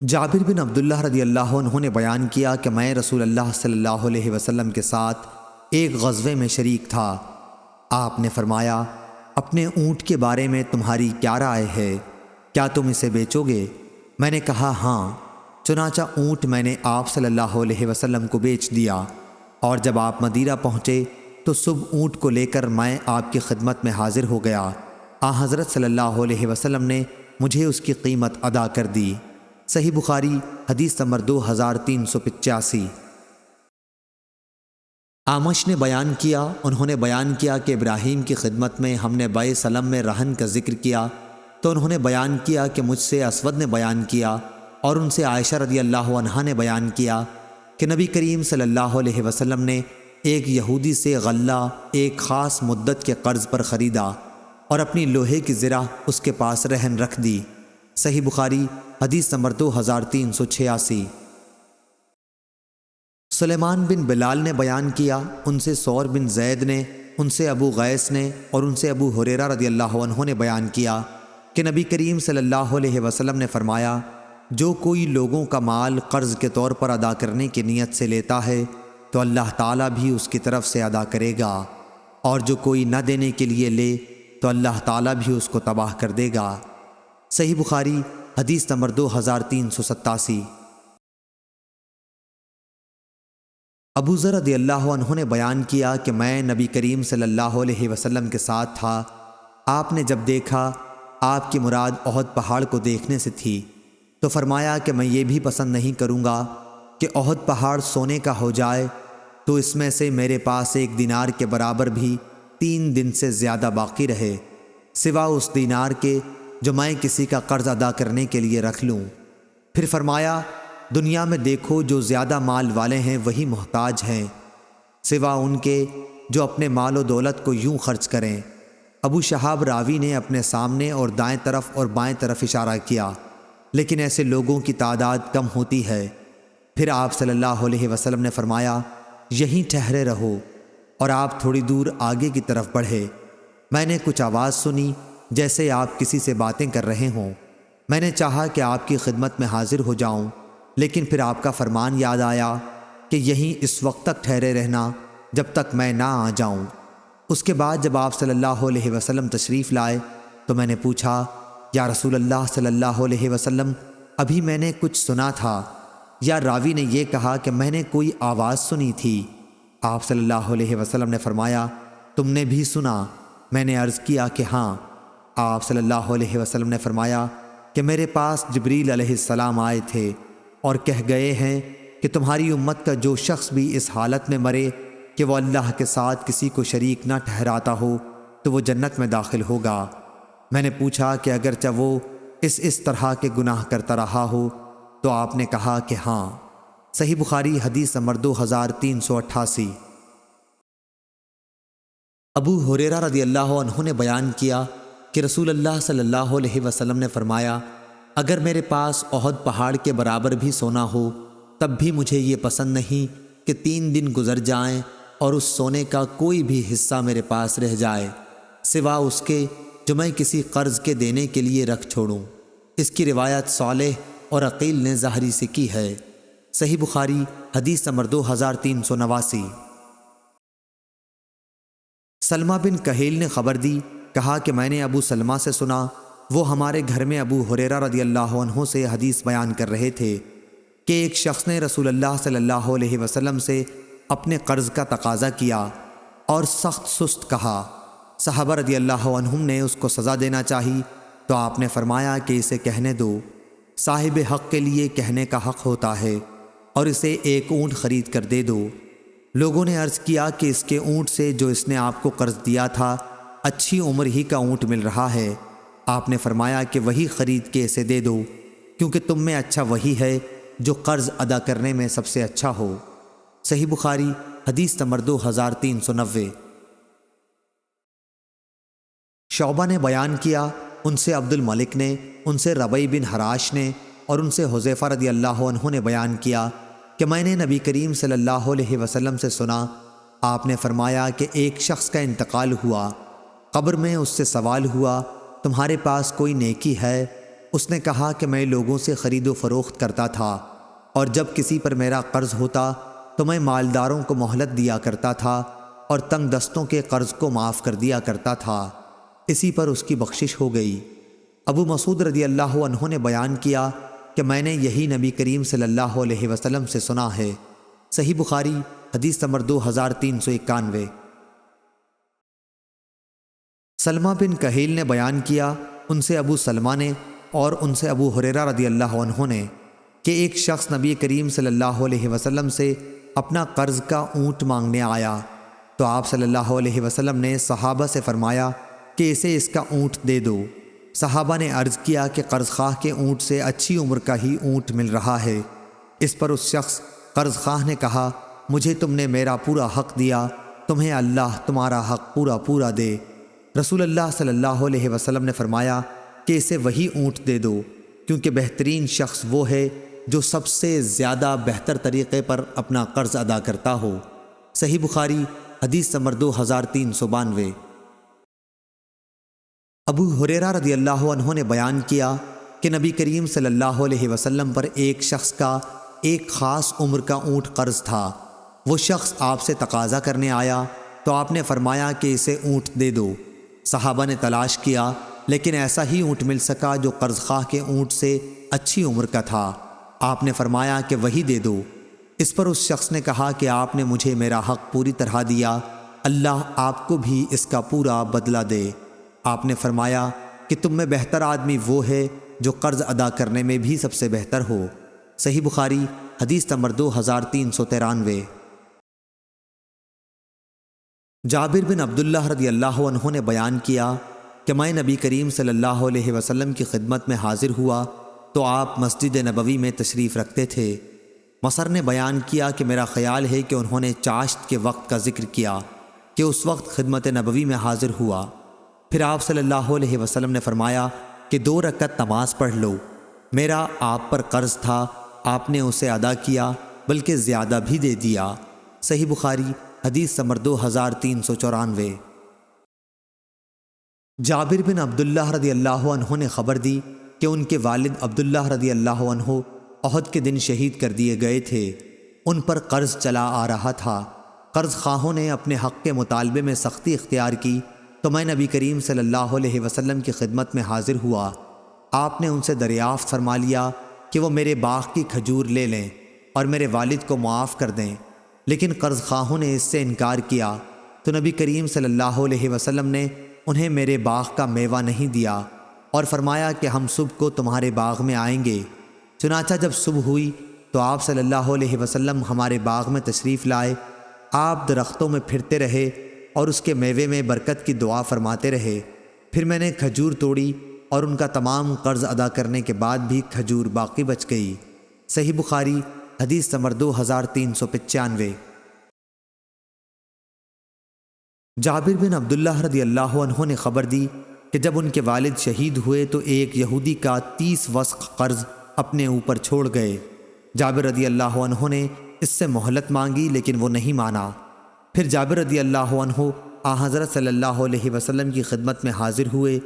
جابر بن عبداللہ رضی اللہ عنہ نے بیان کیا کہ میں رسول اللہ صلی اللہ علیہ وسلم کے ساتھ ایک غزوے میں شریک تھا۔ آپ نے فرمایا، اپنے اونٹ کے بارے میں تمہاری کیا رائے ہے؟ کیا تم اسے بیچو گے؟ میں نے کہا ہاں۔ چنانچہ اونٹ میں نے آپ صلی اللہ علیہ وسلم کو بیچ دیا، اور جب آپ مدینہ پہنچے تو صبح اونٹ کو لے کر میں آپ کی خدمت میں حاضر ہو گیا۔ حضرت صلی اللہ علیہ وسلم نے مجھے اس کی قیمت ادا کر دی۔ صحیح بخاری حدیث نمبر 2385۔ اعمش نے بیان کیا، انہوں نے بیان کیا کہ ابراہیم کی خدمت میں ہم نے بائے سلم میں رہن کا ذکر کیا تو انہوں نے بیان کیا کہ مجھ سے اسود نے بیان کیا اور ان سے عائشہ رضی اللہ عنہا نے بیان کیا کہ نبی کریم صلی اللہ علیہ وسلم نے ایک یہودی سے غلہ ایک خاص مدت کے قرض پر خریدا اور اپنی لوہے کی زرہ اس کے پاس رہن رکھ دی۔ صحیح بخاری حدیث نمبر 2386۔ سلیمان بن بلال نے بیان کیا، ان سے ثور بن زید نے، ان سے ابو غیث نے اور ان سے ابو ہریرہ رضی اللہ عنہ نے بیان کیا کہ نبی کریم صلی اللہ علیہ وسلم نے فرمایا، جو کوئی لوگوں کا مال قرض کے طور پر ادا کرنے کی نیت سے لیتا ہے تو اللہ تعالیٰ بھی اس کی طرف سے ادا کرے گا، اور جو کوئی نہ دینے کے لیے لے تو اللہ تعالیٰ بھی اس کو تباہ کر دے گا۔ صحیح بخاری حدیث نمبر 2387۔ ابو ذر رضی اللہ عنہ نے بیان کیا کہ میں نبی کریم صلی اللہ علیہ وسلم کے ساتھ تھا۔ آپ نے جب دیکھا آپ کی مراد احد پہاڑ کو دیکھنے سے تھی تو فرمایا کہ میں یہ بھی پسند نہیں کروں گا کہ احد پہاڑ سونے کا ہو جائے تو اس میں سے میرے پاس ایک دینار کے برابر بھی 3 دن سے زیادہ باقی رہے، سوا اس دینار کے جو میں کسی کا قرض ادا کرنے کے لیے رکھ لوں۔ پھر فرمایا، دنیا میں دیکھو جو زیادہ مال والے ہیں وہی محتاج ہیں، سوا ان کے جو اپنے مال و دولت کو یوں خرچ کریں۔ ابو شہاب راوی نے اپنے سامنے اور دائیں طرف اور بائیں طرف اشارہ کیا، لیکن ایسے لوگوں کی تعداد کم ہوتی ہے۔ پھر آپ صلی اللہ علیہ وسلم نے فرمایا، یہیں ٹھہرے رہو، اور آپ تھوڑی دور آگے کی طرف بڑھے۔ میں نے کچھ آواز سنی جیسے آپ کسی سے باتیں کر رہے ہوں۔ میں نے چاہا کہ آپ کی خدمت میں حاضر ہو جاؤں، لیکن پھر آپ کا فرمان یاد آیا کہ یہیں اس وقت تک ٹھہرے رہنا جب تک میں نہ آ جاؤں۔ اس کے بعد جب آپ صلی اللہ علیہ وسلم تشریف لائے تو میں نے پوچھا، یا رسول اللہ صلی اللہ علیہ وسلم، ابھی میں نے کچھ سنا تھا، یا راوی نے یہ کہا کہ میں نے کوئی آواز سنی تھی؟ آپ صلی اللہ علیہ وسلم نے فرمایا، تم نے بھی سنا؟ میں نے عرض کیا کہ ہاں۔ آپ صلی اللہ علیہ وسلم نے فرمایا کہ میرے پاس جبریل علیہ السلام آئے تھے اور کہہ گئے ہیں کہ تمہاری امت کا جو شخص بھی اس حالت میں مرے کہ وہ اللہ کے ساتھ کسی کو شریک نہ ٹھہراتا ہو تو وہ جنت میں داخل ہوگا۔ میں نے پوچھا کہ اگرچہ وہ اس طرح کے گناہ کرتا رہا ہو تو آپ نے کہا کہ ہاں۔ صحیح بخاری حدیث نمبر 2388۔ ابو ہریرہ رضی اللہ عنہ نے بیان کیا کہ رسول اللہ صلی اللہ علیہ وسلم نے فرمایا، اگر میرے پاس احد پہاڑ کے برابر بھی سونا ہو تب بھی مجھے یہ پسند نہیں کہ 3 دن گزر جائیں اور اس سونے کا کوئی بھی حصہ میرے پاس رہ جائے، سوا اس کے جو میں کسی قرض کے دینے کے لیے رکھ چھوڑوں۔ اس کی روایت صالح اور عقیل نے ظاہری سے کی ہے۔ صحیح بخاری حدیث نمبر 2389۔ سلمہ بن کہیل نے خبر دی، کہا کہ میں نے ابو سلمہ سے سنا، وہ ہمارے گھر میں ابو ہریرہ رضی اللہ عنہ سے حدیث بیان کر رہے تھے کہ ایک شخص نے رسول اللہ صلی اللہ علیہ وسلم سے اپنے قرض کا تقاضا کیا اور سخت سست کہا۔ صحابہ رضی اللہ عنہم نے اس کو سزا دینا چاہی تو آپ نے فرمایا کہ اسے کہنے دو، صاحب حق کے لیے کہنے کا حق ہوتا ہے، اور اسے ایک اونٹ خرید کر دے دو۔ لوگوں نے عرض کیا کہ اس کے اونٹ سے جو اس نے آپ کو قرض دیا تھا اچھی عمر ہی کا اونٹ مل رہا ہے۔ آپ نے فرمایا کہ وہی خرید کے اسے دے دو، کیونکہ تم میں اچھا وہی ہے جو قرض ادا کرنے میں سب سے اچھا ہو۔ صحیح بخاری حدیث نمبر 2390۔ شعبہ نے بیان کیا، ان سے عبد الملک نے، ان سے ربیع بن حراش نے اور ان سے حذیفہ رضی اللہ عنہ نے بیان کیا کہ میں نے نبی کریم صلی اللہ علیہ وسلم سے سنا، آپ نے فرمایا کہ ایک شخص کا انتقال ہوا، قبر میں اس سے سوال ہوا، تمہارے پاس کوئی نیکی ہے؟ اس نے کہا کہ میں لوگوں سے خرید و فروخت کرتا تھا، اور جب کسی پر میرا قرض ہوتا تو میں مالداروں کو مہلت دیا کرتا تھا اور تنگ دستوں کے قرض کو معاف کر دیا کرتا تھا۔ اسی پر اس کی بخشش ہو گئی۔ ابو مسعود رضی اللہ عنہ نے بیان کیا کہ میں نے یہی نبی کریم صلی اللہ علیہ وسلم سے سنا ہے۔ صحیح بخاری حدیث نمبر 2391۔ سلمہ بن کہیل نے بیان کیا، ان سے ابو سلمہ نے اور ان سے ابو ہریرہ رضی اللہ عنہ نے، کہ ایک شخص نبی کریم صلی اللہ علیہ وسلم سے اپنا قرض کا اونٹ مانگنے آیا تو آپ صلی اللہ علیہ وسلم نے صحابہ سے فرمایا کہ اسے اس کا اونٹ دے دو۔ صحابہ نے عرض کیا کہ قرض خواہ کے اونٹ سے اچھی عمر کا ہی اونٹ مل رہا ہے۔ اس پر اس شخص قرض خواہ نے کہا، مجھے تم نے میرا پورا حق دیا، تمہیں اللہ تمہارا حق پورا پورا دے۔ رسول اللہ صلی اللہ علیہ وسلم نے فرمایا کہ اسے وہی اونٹ دے دو، کیونککہ بہترین شخص وہ ہے جو سب سے زیادہ بہتر طریقے پر اپنا قرض ادا کرتا ہو۔ صحیح بخاری حدیث نمبر 2392۔ ابو ہریرہ رضی اللہ عنہ نے بیان کیا کہ نبی کریم صلی اللہ علیہ وسلم پر ایک شخص کا ایک خاص عمر کا اونٹ قرض تھا۔ وہ شخص آپ سے تقاضا کرنے آیا تو آپ نے فرمایا کہ اسے اونٹ دے دو۔ صحابہ نے تلاش کیا لیکن ایسا ہی اونٹ مل سکا جو قرض خواہ کے اونٹ سے اچھی عمر کا تھا۔ آپ نے فرمایا کہ وہی دے دو۔ اس پر اس شخص نے کہا کہ آپ نے مجھے میرا حق پوری طرح دیا، اللہ آپ کو بھی اس کا پورا بدلہ دے۔ آپ نے فرمایا کہ تم میں بہتر آدمی وہ ہے جو قرض ادا کرنے میں بھی سب سے بہتر ہو۔ صحیح بخاری حدیث نمبر 2393۔ جابر بن عبداللہ رضی اللہ عنہ نے بیان کیا کہ میں نبی کریم صلی اللہ علیہ وسلم کی خدمت میں حاضر ہوا تو آپ مسجد نبوی میں تشریف رکھتے تھے۔ مصر نے بیان کیا کہ میرا خیال ہے کہ انہوں نے چاشت کے وقت کا ذکر کیا کہ اس وقت خدمت نبوی میں حاضر ہوا۔ پھر آپ صلی اللہ علیہ وسلم نے فرمایا کہ 2 رکعت نماز پڑھ لو، میرا آپ پر قرض تھا، آپ نے اسے ادا کیا بلکہ زیادہ بھی دے دیا۔ صحیح بخاری حدیث نمبر 2394۔ جابر بن عبداللہ رضی اللہ عنہ نے خبر دی کہ ان کے والد عبداللہ رضی اللہ عنہ احد کے دن شہید کر دیے گئے تھے۔ ان پر قرض چلا آ رہا تھا۔ قرض خواہوں نے اپنے حق کے مطالبے میں سختی اختیار کی تو میں نبی کریم صلی اللہ علیہ وسلم کی خدمت میں حاضر ہوا۔ آپ نے ان سے دریافت فرما لیا کہ وہ میرے باغ کی کھجور لے لیں اور میرے والد کو معاف کر دیں، لیکن قرض خواہوں نے اس سے انکار کیا تو نبی کریم صلی اللہ علیہ وسلم نے انہیں میرے باغ کا میوہ نہیں دیا اور فرمایا کہ ہم صبح کو تمہارے باغ میں آئیں گے۔ چنانچہ جب صبح ہوئی تو آپ صلی اللہ علیہ وسلم ہمارے باغ میں تشریف لائے۔ آپ درختوں میں پھرتے رہے اور اس کے میوے میں برکت کی دعا فرماتے رہے۔ پھر میں نے کھجور توڑی اور ان کا تمام قرض ادا کرنے کے بعد بھی کھجور باقی بچ گئی۔ صحیح بخاری حدیث نمبر 2395۔ جابر بن عبداللہ رضی اللہ عنہ نے خبر دی کہ جب ان کے والد شہید ہوئے تو ایک یہودی کا 30 وسق قرض اپنے اوپر چھوڑ گئے۔ جابر رضی اللہ عنہ نے اس سے مہلت مانگی لیکن وہ نہیں مانا۔ پھر جابر رضی اللہ عنہ حضرت صلی اللہ علیہ وسلم کی خدمت میں حاضر ہوئے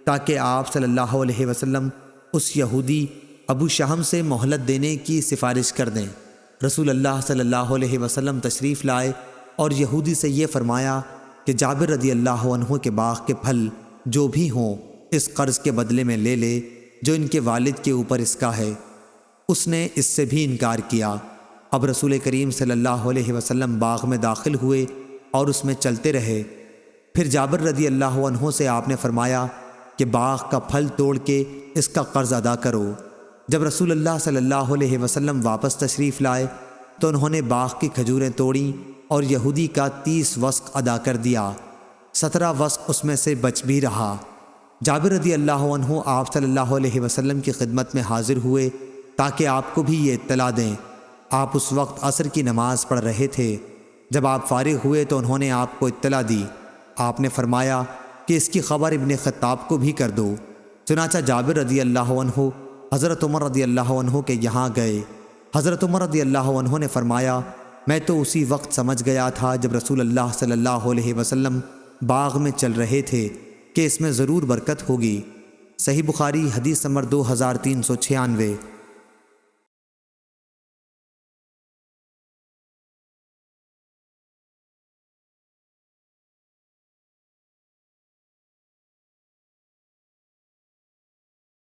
تاکہ آپ صلی اللہ علیہ وسلم اس یہودی ابو شہم سے مہلت دینے کی سفارش کر دیں۔ رسول اللہ صلی اللہ علیہ وسلم تشریف لائے اور یہودی سے یہ فرمایا کہ جابر رضی اللہ عنہ کے باغ کے پھل جو بھی ہوں اس قرض کے بدلے میں لے لے جو ان کے والد کے اوپر اس کا ہے۔ اس نے اس سے بھی انکار کیا۔ اب رسول کریم صلی اللہ علیہ وسلم باغ میں داخل ہوئے اور اس میں چلتے رہے۔ پھر جابر رضی اللہ عنہ سے آپ نے فرمایا کہ باغ کا پھل توڑ کے اس کا قرض ادا کرو۔ جب رسول اللہ صلی اللہ علیہ وسلم واپس تشریف لائے تو انہوں نے باغ کی کھجوریں توڑیں اور یہودی کا 30 وسق ادا کر دیا، 17 وسق اس میں سے بچ بھی رہا۔ جابر رضی اللہ عنہ آپ صلی اللہ علیہ وسلم کی خدمت میں حاضر ہوئے تاکہ آپ کو بھی یہ اطلاع دیں۔ آپ اس وقت عصر کی نماز پڑھ رہے تھے۔ جب آپ فارغ ہوئے تو انہوں نے آپ کو اطلاع دی۔ آپ نے فرمایا کہ اس کی خبر ابن خطاب کو بھی کر دو۔ چنانچہ جابر رضی اللہ عنہ حضرت عمر رضی اللہ عنہ کے یہاں گئے۔ حضرت عمر رضی اللہ عنہ نے فرمایا میں تو اسی وقت سمجھ گیا تھا جب رسول اللہ صلی اللہ علیہ وسلم باغ میں چل رہے تھے کہ اس میں ضرور برکت ہوگی۔ صحیح بخاری حدیث نمبر 2396۔